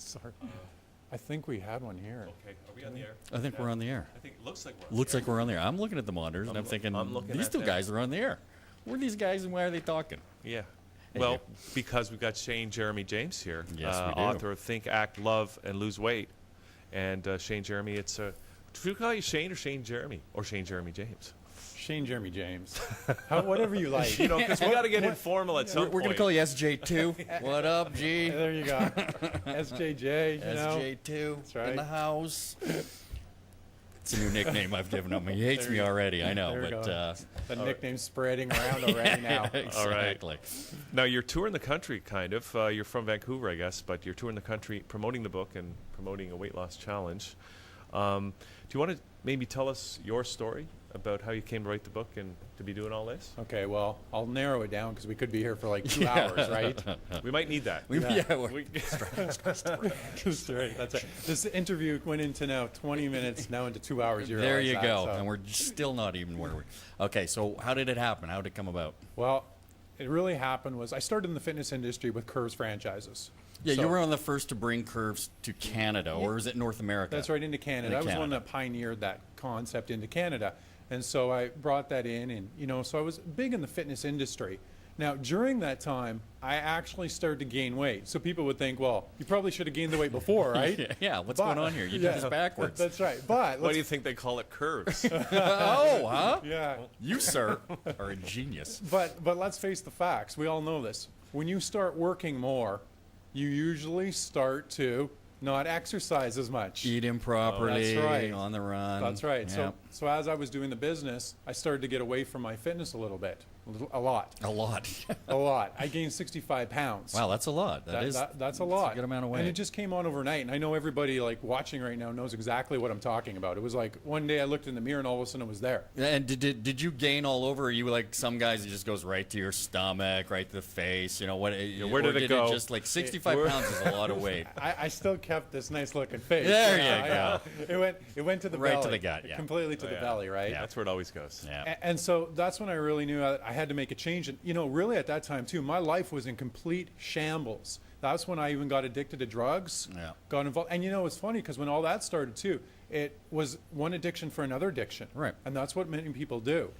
Sorry. I think we had one here. Okay, are we on the air? I think we're on the air. I think it looks like we're on Looks the like we're on the air. I'm looking at the monitors and I'm thinking, I'm looking these at two them. guys are on the air. Who are these guys and why are they talking? Yeah. Hey, Well, Nick. because we've got Shane Jeremy James here, Yes, we do. author of Think, Act, Love, and Lose Weight. And Shane Jeremy, it's do we call you Shane or Shane Jeremy or Shane Jeremy James? Shane Jeremy James. Whatever you like. You know, because we got to get informal at some We're going point. to call you SJ2. What up, G? There you go. SJJ, you know. SJ2 That's right. in the house. It's a new nickname I've given him. He hates me already, I know. There we But go. The nickname's spreading around already now. exactly. Now, you're touring the country, kind of. You're from Vancouver, I guess, but you're touring the country promoting the book and promoting a weight loss challenge. Do you want to maybe tell us your story about how you came to write the book and to be doing all this? Okay, well, I'll narrow it down because we could be here for like 2 hours, right? We might need that. That's right. That's right. This interview went into now 20 minutes, now into 2 hours. You There realize you that, go. so. And we're still not even where we Okay, so how did it happen? How did it come about? Well, it really happened was I started in the fitness industry with Curves franchises. Yeah, So- you were one of the first to bring Curves to Canada, or was it North America? That's right, into Canada. I was one that pioneered that concept into Canada. And so I brought that in and, you know, so I was big in the fitness industry. Now, during that time, I actually started to gain weight. So people would think, well, you probably should have gained the weight before, right? Yeah, what's going on here? You did this backwards. That's right. But Why do you think they call it curves? Oh, huh? yeah. You, sir, are a genius. But let's face the facts. We all know this. When you start working more, you usually start to not exercise as much. Eat improperly, That's right. on the run. That's right. Yeah. So as I was doing the business, I started to get away from my fitness a little bit, a lot, A lot. a lot. I gained 65 pounds. Wow, that's a lot. That's a that's lot. a good amount of weight. And it just came on overnight. And I know everybody like watching right now knows exactly what I'm talking about. It was like one day I looked in the mirror and all of a sudden it was there. And did you gain all over? Or are you like some guys? It just goes right to your stomach, right to the face. You know what? where did or it go? Just like 65 pounds is a lot of weight. I still kept this nice looking face. There you Yeah. It went to the Right belly. to the gut, yeah. Completely to the belly, right? Yeah. That's where it always goes. Yeah. And so that's when I really knew I had to make a change. And, you know, really at that time, too, my life was in complete shambles. That's when I even got addicted to drugs, Yeah. got involved. And, you know, it's funny because when all that started, too, it was one addiction for another addiction. Right. And that's what many people do.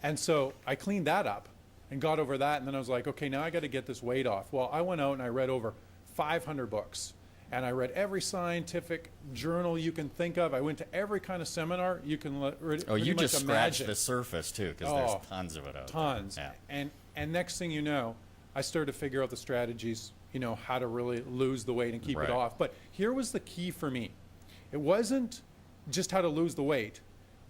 And so I cleaned that up and got over that. And then I was like, okay, now I got to get this weight off. Well, I went out and I read over 500 books. And I read every scientific journal you can think of. I went to every kind of seminar you can You just scratched imagine. the surface too, because Oh, there's tons of it out Tons. there. And next thing you know, I started to figure out the strategies, you know, how to really lose the weight and keep Right. it off. But here was the key for me. It wasn't just how to lose the weight.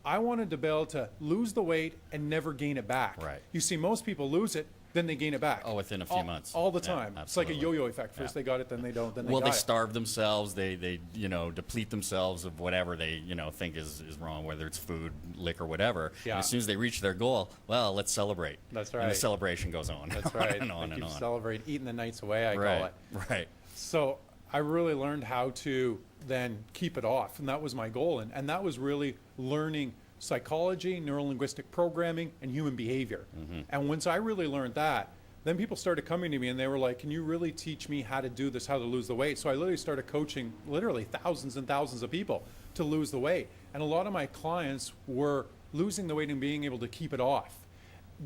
I wanted to be able to lose the weight and never gain it back. Right. You see, most people lose it, then they gain it back. Oh, within a few months. All the Yeah, time. It's like a absolutely. yo-yo effect. First Yeah. they got it, then they don't, then Well, they they got it. starve themselves. They you know deplete themselves of whatever they think is wrong, whether it's food, liquor, whatever. Yeah. And as soon as they reach their goal, well, let's celebrate. That's And the right. celebration goes on. That's on right. and on They and keep on. celebrating, eating the nights away, I call Right. it. Right. So I really learned how to then keep it off, and that was my goal. And that was really learning psychology, neuro-linguistic programming, and human behavior. Mm-hmm. And once I really learned that, then people started coming to me and they were like, can you really teach me how to do this, how to lose the weight? So I literally started coaching literally thousands and thousands of people to lose the weight. And a lot of my clients were losing the weight and being able to keep it off.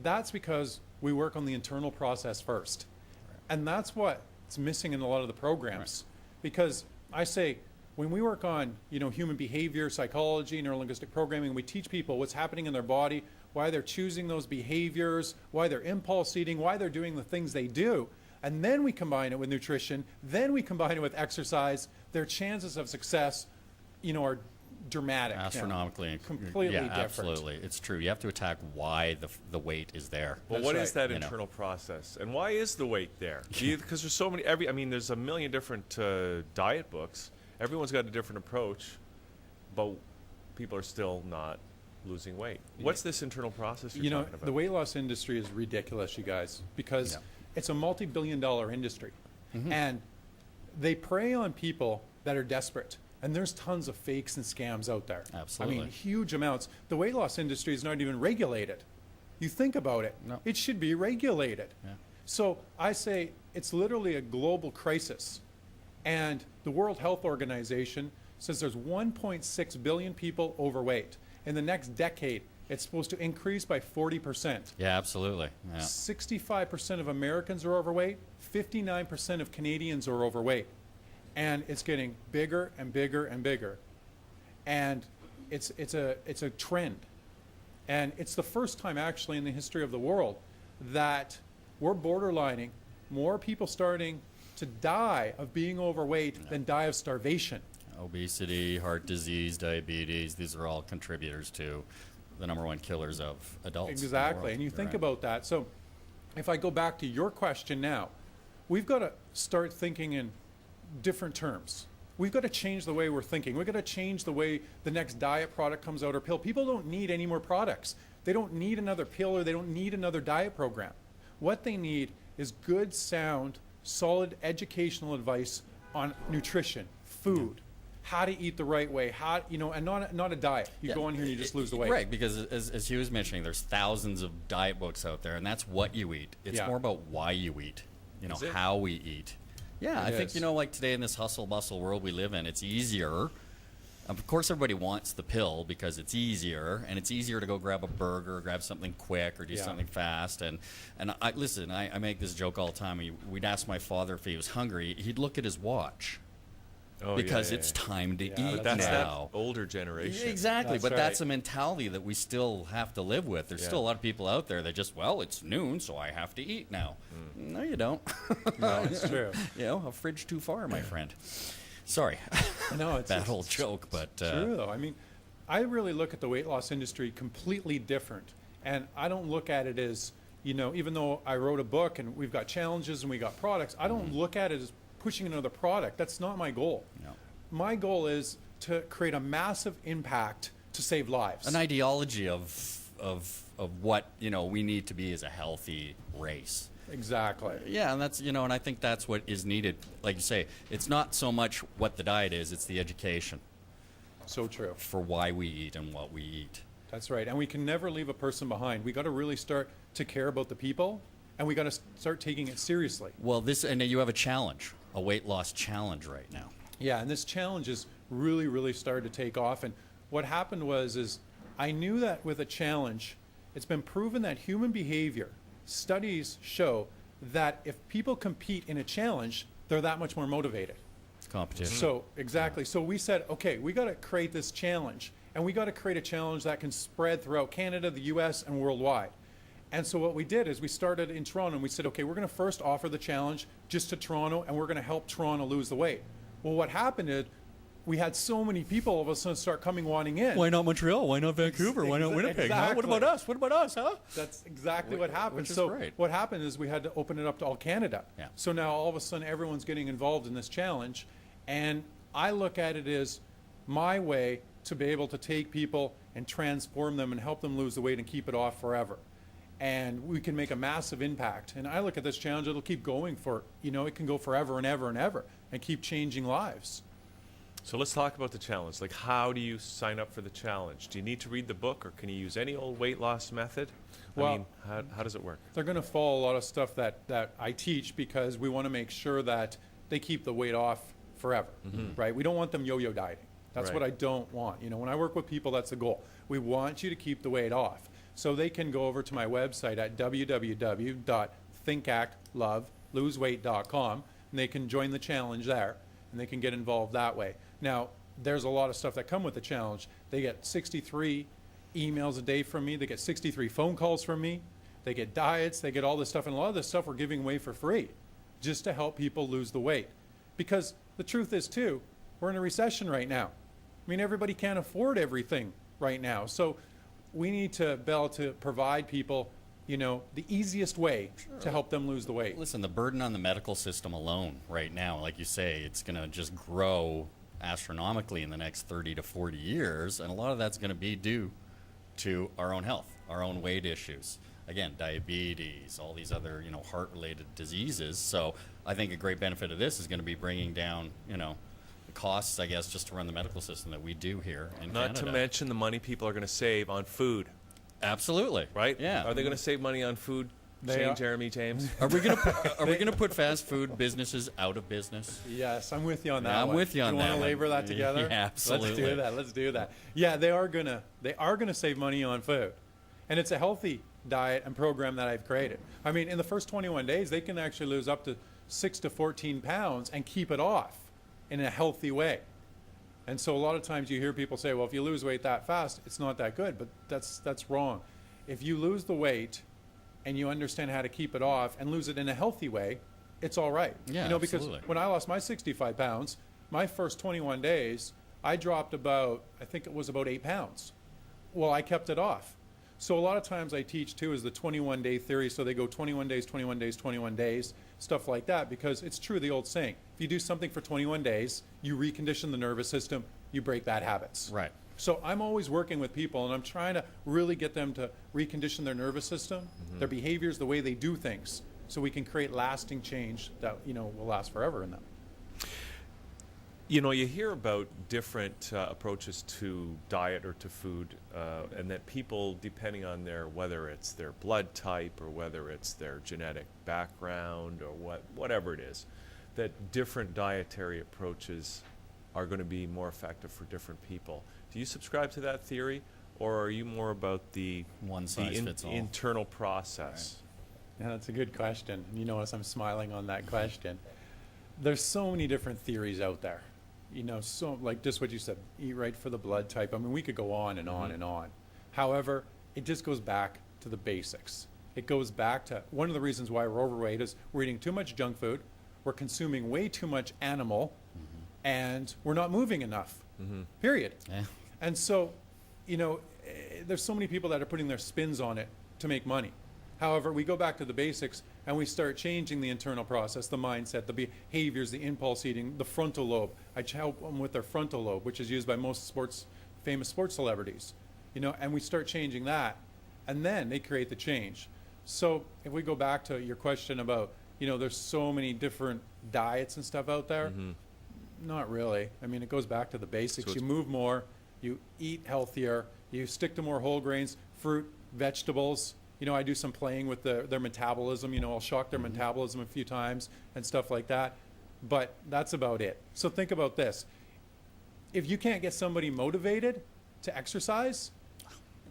That's because we work on the internal process first. And that's what's missing in a lot of the programs. Because I say, when we work on, you know, human behavior, psychology, neuro-linguistic programming, we teach people what's happening in their body, why they're choosing those behaviors, why they're impulse eating, why they're doing the things they do. And then we combine it with nutrition, then we combine it with exercise. Their chances of success, you know, are dramatic. you know, Astronomically. completely yeah, different. absolutely. It's true. You have to attack why the weight is there. Well, That's what is right. that You know. internal process, and why is the weight there? Because there's so many. I mean, there's a million different diet books. Everyone's got a different approach, but people are still not losing weight. What's this internal process you're You know, talking about? the weight loss industry is ridiculous, you guys, because Yeah. it's a multi-billion-dollar industry. And they prey on people that are desperate. And there's tons of fakes and scams out there. Absolutely. I mean, huge amounts. The weight loss industry is not even regulated. You think about it. No. It should be regulated. Yeah. So I say it's literally a global crisis. And the World Health Organization says there's 1.6 billion people overweight. In the next decade, it's supposed to increase by 40%. Yeah, absolutely. Yeah. 65% of Americans are overweight. 59% of Canadians are overweight. And it's getting bigger and bigger and bigger. And it's a trend. And it's the first time actually in the history of the world that we're borderlining more people starting to die of being overweight than die of starvation. Obesity, heart disease, diabetes, these are all contributors to the number one killers of adults. Exactly. And you think about that. So if I go back to your question now, we've got to start thinking in different terms. We've got to change the way we're thinking. We've got to change the way the next diet product comes out or pill. People don't need any more products. They don't need another pill or they don't need another diet program. What they need is good, sound, solid educational advice on nutrition, food, how to eat the right way, how, and not a diet. You go in here and you just lose the weight. Right, because as Hugh was mentioning, there's thousands of diet books out there, and that's what you eat. It's more about why you eat, how we eat. Yeah, I think, like today in this hustle bustle world we live in, it's easier. Of course, everybody wants the pill because it's easier, and it's easier to go grab a burger, or grab something quick, or do something fast. And I make this joke all the time. We'd ask my father if he was hungry. He'd look at his watch. Because it's time to eat but that's now. That older generation. Exactly, That's but right. that's a mentality that we still have to live with. There's still a lot of people out there that just, it's noon, so I have to eat now. No, you don't. No, it's true. A fridge too far, my friend. Sorry. No, it's that whole joke, but true though. I mean, I really look at the weight loss industry completely different, and I don't look at it as, even though I wrote a book and we've got challenges and we got products, I don't look at it as pushing another product. That's not my goal. No. My goal is to create a massive impact to save lives. An ideology of what we need to be as a healthy race. Exactly. Yeah, and that's and I think that's what is needed. Like you say, it's not so much what the diet is; it's the education So true. for why we eat and what we eat. That's right. And we can never leave a person behind. We got to really start to care about the people, and we got to start taking it seriously. Well, and you have a challenge, a weight loss challenge right now. Yeah, and this challenge is really, really started to take off. And what happened is I knew that with a challenge, it's been proven that human behavior, studies show that if people compete in a challenge, they're that much more motivated. Competition. So, exactly. So we said, okay, we got to create this challenge, and we got to create a challenge that can spread throughout Canada, the US, and worldwide. And so what we did is we started in Toronto, and we said, okay, we're going to first offer the challenge just to Toronto, and we're going to help Toronto lose the weight. Well, what happened is we had so many people all of a sudden start coming wanting in. Why not Montreal? Why not Vancouver? Why not Winnipeg? Huh? Exactly. What about us? What about us, huh? That's exactly what happened. Which is So great. what happened is we had to open it up to all Canada. Yeah. So now all of a sudden everyone's getting involved in this challenge, and I look at it as my way to be able to take people and transform them and help them lose the weight and keep it off forever. And we can make a massive impact. And I look at this challenge, it'll keep going for, it can go forever and ever and ever and keep changing lives. So let's talk about the challenge. Like, how do you sign up for the challenge? Do you need to read the book, or can you use any old weight loss method? Well, how does it work? They're going to follow a lot of stuff that I teach because we want to make sure that they keep the weight off forever, right? We don't want them yo-yo dieting. That's Right. what I don't want. When I work with people, that's the goal. We want you to keep the weight off. So they can go over to my website at www.thinkactloveloseweight.com, and they can join the challenge there, and they can get involved that way. Now, there's a lot of stuff that come with the challenge. They get 63 emails a day from me. They get 63 phone calls from me. They get diets. They get all this stuff. And a lot of this stuff we're giving away for free just to help people lose the weight. Because the truth is, too, we're in a recession right now. I mean, everybody can't afford everything right now. So we need to be able to provide people, the easiest way to help them lose the weight. Listen, the burden on the medical system alone right now, like you say, it's going to just grow astronomically in the next 30 to 40 years, and a lot of that's going to be due to our own health, our own weight issues. Again, diabetes, all these other, heart-related diseases. So I think a great benefit of this is going to be bringing down, the costs, I guess, just to run the medical system that we do here in Not Canada. to mention the money people are going to save on food, Absolutely. right? Yeah. Are they going to save money on food Shane, Jeremy, James. Are we gonna put fast food businesses out of business? Yes, I'm with you on that. I'm with you on that. You want to labor that together? Yeah, absolutely. Let's do that. Yeah, they are gonna save money on food, and it's a healthy diet and program that I've created. I mean, in the first 21 days, they can actually lose up to 6 to 14 pounds and keep it off in a healthy way. And so a lot of times you hear people say, well, if you lose weight that fast, it's not that good, but that's wrong. If you lose the weight and you understand how to keep it off and lose it in a healthy way, it's all right. Yeah, because absolutely. when I lost my 65 pounds, my first 21 days, I dropped about 8 pounds. Well, I kept it off. So a lot of times I teach too is the 21-day theory. So they go 21 days, 21 days, 21 days, stuff like that, because it's true, the old saying, if you do something for 21 days, you recondition the nervous system, you break bad habits. Right. So I'm always working with people, and I'm trying to really get them to recondition their nervous system, their behaviors, the way they do things, so we can create lasting change that will last forever in them. You hear about different approaches to diet or to food, and that people, depending on whether it's their blood type or whether it's their genetic background or whatever it is, that different dietary approaches are going to be more effective for different people. Do you subscribe to that theory, or are you more about the one size fits all internal process? Right. Yeah, that's a good question. You notice I'm smiling on that question. There's so many different theories out there. So like just what you said, eat right for the blood type. I mean, we could go on and on and on. However, it just goes back to the basics. It goes back to one of the reasons why we're overweight is we're eating too much junk food, we're consuming way too much animal, and we're not moving enough, period. Yeah. And so, there's so many people that are putting their spins on it to make money. However, we go back to the basics and we start changing the internal process, the mindset, the behaviors, the impulse eating, the frontal lobe. I help them with their frontal lobe, which is used by most famous sports celebrities, and we start changing that, and then they create the change. So if we go back to your question about, there's so many different diets and stuff out there, not really. I mean, it goes back to the basics. So you move more, you eat healthier, you stick to more whole grains, fruit, vegetables. I do some playing with their metabolism. I'll shock their metabolism a few times and stuff like that. But that's about it. So think about this. If you can't get somebody motivated to exercise,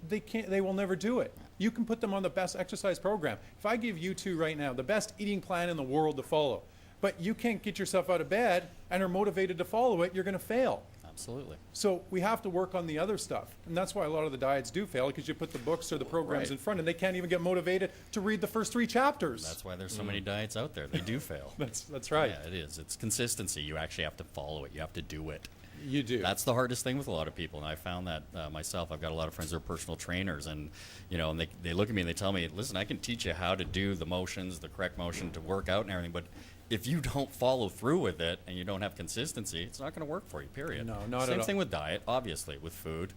they will never do it. You can put them on the best exercise program. If I give you two right now the best eating plan in the world to follow, but you can't get yourself out of bed and are motivated to follow it, you're going to fail. Absolutely. So we have to work on the other stuff. And that's why a lot of the diets do fail, because you put the books or the programs in front and they can't even get motivated to read the first 3 chapters. That's why there's so many diets out there. They do fail. That's right. Yeah, it is. It's consistency. You actually have to follow it. You have to do it. You do. That's the hardest thing with a lot of people, and I found that myself. I've got a lot of friends that are personal trainers, and and they look at me and they tell me, listen, I can teach you how to do the motions, the correct motion to work out and everything, but if you don't follow through with it and you don't have consistency, it's not going to work for you, period. No, not at all. Same thing with diet, obviously, with food.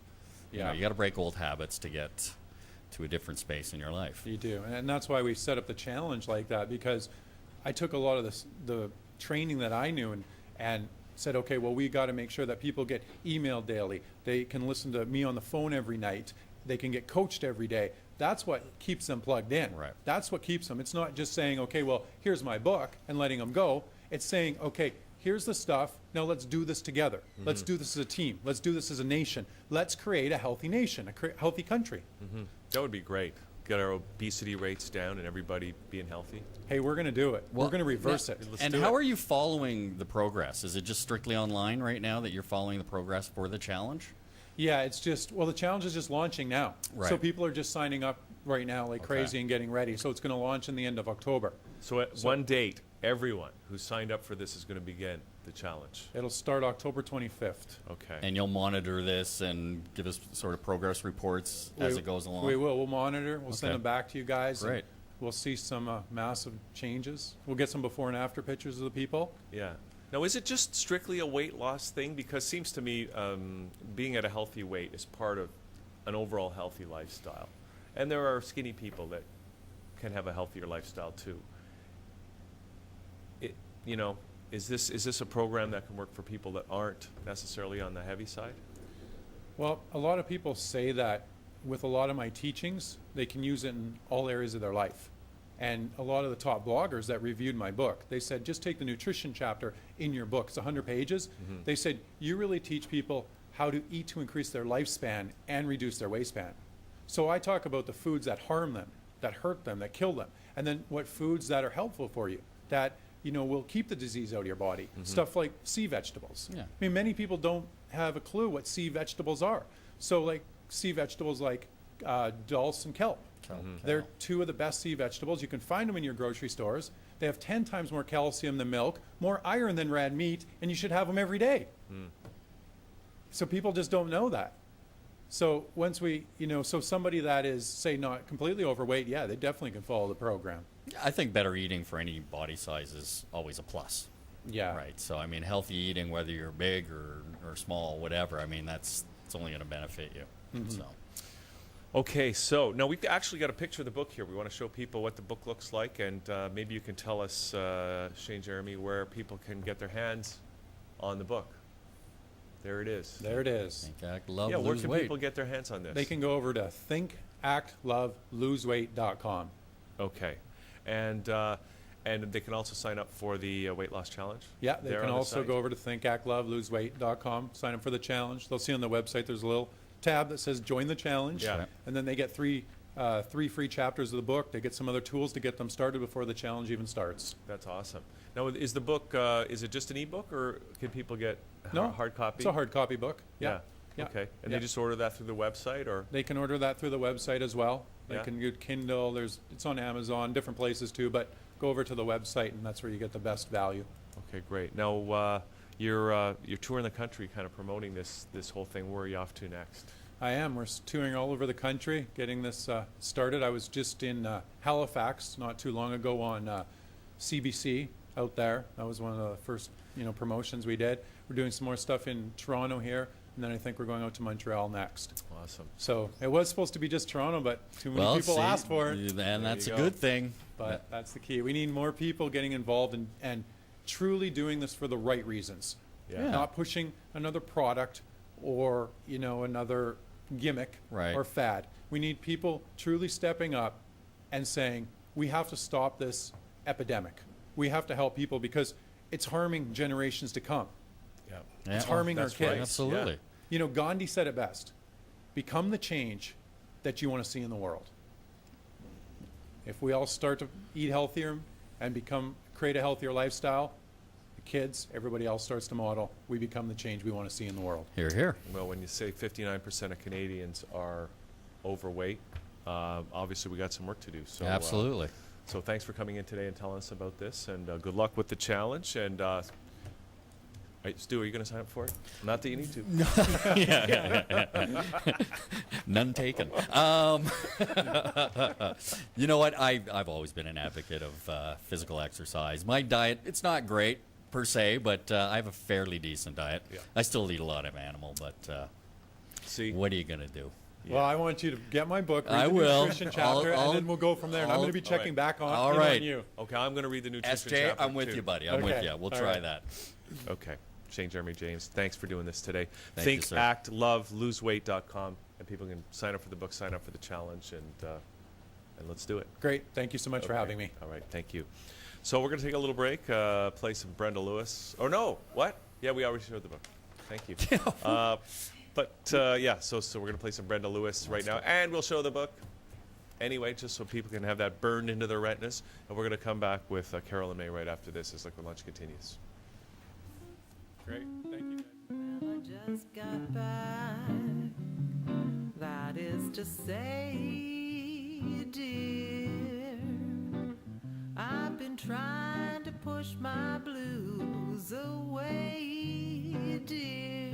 Yeah. You got to break old habits to get to a different space in your life. You do. And that's why we set up the challenge like that, because I took a lot of the training that I knew and said, okay, well, we got to make sure that people get emailed daily. They can listen to me on the phone every night. They can get coached every day. That's what keeps them plugged in. Right. That's what keeps them. It's not just saying, okay, well, here's my book and letting them go. It's saying, okay, here's the stuff. Now let's do this together. Let's do this as a team. Let's do this as a nation. Let's create a healthy nation, a healthy country. That would be great. Get our obesity rates down and everybody being healthy. Hey, we're going to do it. We're going to reverse it. And how are you following the progress? Is it just strictly online right now that you're following the progress for the challenge? Yeah, it's just, the challenge is just launching now. Right. So people are just signing up right now like crazy and getting ready. So it's going to launch in the end of October. So at one date, everyone who signed up for this is going to begin the challenge. It'll start October 25th. Okay. And you'll monitor this and give us sort of progress reports as it goes along? We will. We'll monitor. We'll send them back to you guys. Great. We'll see some massive changes. We'll get some before and after pictures of the people. Yeah. Now, is it just strictly a weight loss thing? Because it seems to me being at a healthy weight is part of an overall healthy lifestyle. And there are skinny people that can have a healthier lifestyle too. Is this a program that can work for people that aren't necessarily on the heavy side? Well, a lot of people say that with a lot of my teachings, they can use it in all areas of their life. And a lot of the top bloggers that reviewed my book, they said, just take the nutrition chapter in your book. It's 100 pages. They said, you really teach people how to eat to increase their lifespan and reduce their waistband. So I talk about the foods that harm them, that hurt them, that kill them, and then what foods that are helpful for you, that will keep the disease out of your body. Stuff like sea vegetables. I mean, many people don't have a clue what sea vegetables are. So like sea vegetables like dulse and kelp. They're two of the best sea vegetables. You can find them in your grocery stores. They have 10 times more calcium than milk, more iron than red meat, and you should have them every day. So people just don't know that. So once we, so somebody that is, say, not completely overweight, yeah, they definitely can follow the program. I think better eating for any body size is always a plus. Yeah. Right. So, I mean, healthy eating, whether you're big or small, whatever, I mean, it's only going to benefit you. So. Okay, so now we've actually got a picture of the book here. We want to show people what the book looks like, and maybe you can tell us, Shane, Jeremy, where people can get their hands on the book. There it is. There it is. Think, Act, Love, yeah, where Lose can Weight. people get their hands on this? They can go over to thinkactloveloseweight.com. Okay, and they can also sign up for the weight loss challenge. Yeah, they can also site. go over to thinkactloveloseweight.com, sign up for the challenge. They'll see on the website there's a little tab that says join the challenge. Yeah. And then they get three free chapters of the book. They get some other tools to get them started before the challenge even starts. That's awesome. Now, is the book, is it just an ebook, or can people get No, hard copy? It's a hard copy book. Yeah. Okay. And Yeah. they just order that through the website, or? They can order that through the website as well. They Yeah. can get Kindle. It's on Amazon, different places too, but go over to the website and that's where you get the best value. Okay, great. Now, you're touring the country kind of promoting this whole thing. Where are you off to next? I am. We're touring all over the country, getting this started. I was just in Halifax not too long ago on CBC out there. That was one of the first promotions we did. We're doing some more stuff in Toronto here, and then I think we're going out to Montreal next. Awesome. So it was supposed to be just Toronto, but too many people asked for it. And that's you a go. good thing. But that's the key. We need more people getting involved and truly doing this for the right reasons. Yeah. Not pushing another product or another gimmick or fad. We need people truly stepping up and saying, we have to stop this epidemic. We have to help people because it's harming generations to come. Yeah. It's harming our that's kids. right. Absolutely. Gandhi said it best. Become the change that you want to see in the world. If we all start to eat healthier and create a healthier lifestyle, the kids, everybody else starts to model, we become the change we want to see in the world. Hear, hear. Well, when you say 59% of Canadians are overweight, obviously we got some work to do. So Absolutely. So thanks for coming in today and telling us about this, and good luck with the challenge. And Stu, are you going to sign up for it? Not that you need to. None taken. You know what? I've always been an advocate of physical exercise. My diet, it's not great per se, but I have a fairly decent diet. Yeah. I still eat a lot of animal, but See, what are you going to do? Well, I want you to get my book, read I the will. nutrition chapter, I'll- and then we'll go from there. And I'm going to be checking back on, All in right. on you. okay, I'm going to read the nutrition SJ, chapter I'm with too. you, buddy. I'm with Okay. you. We'll All try right. that. Okay. Shane, Jeremy, James, thanks for doing this today. Thank Think, you, sir. Act, Love, LoseWeight.com, and people can sign up for the book, sign up for the challenge, and let's do it. Great. Thank you so much for Okay. having me. All right, thank you. So we're going to take a little break, play some Brenda Lewis. Oh, no, what? Yeah, we already showed the book. Thank you. Yeah, so we're going to play some Brenda Lewis right now, and we'll show the book. Anyway, just so people can have that burned into their retinas. And we're going to come back with Carol and May right after this as Liquid Lunch continues. Great. Thank you, guys. Well, I just got back. That is to say, dear, I've been trying to push my blues away, dear,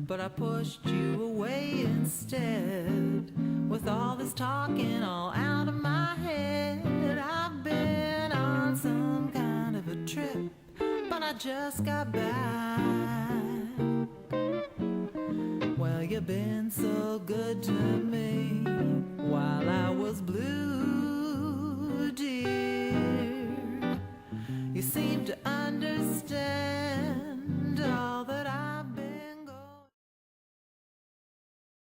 but I pushed you away instead. With all this talking all out of my head, I've been on some kind of a trip, but I just got back. Well, you've been so good to me while I was blue, dear. You seem to understand.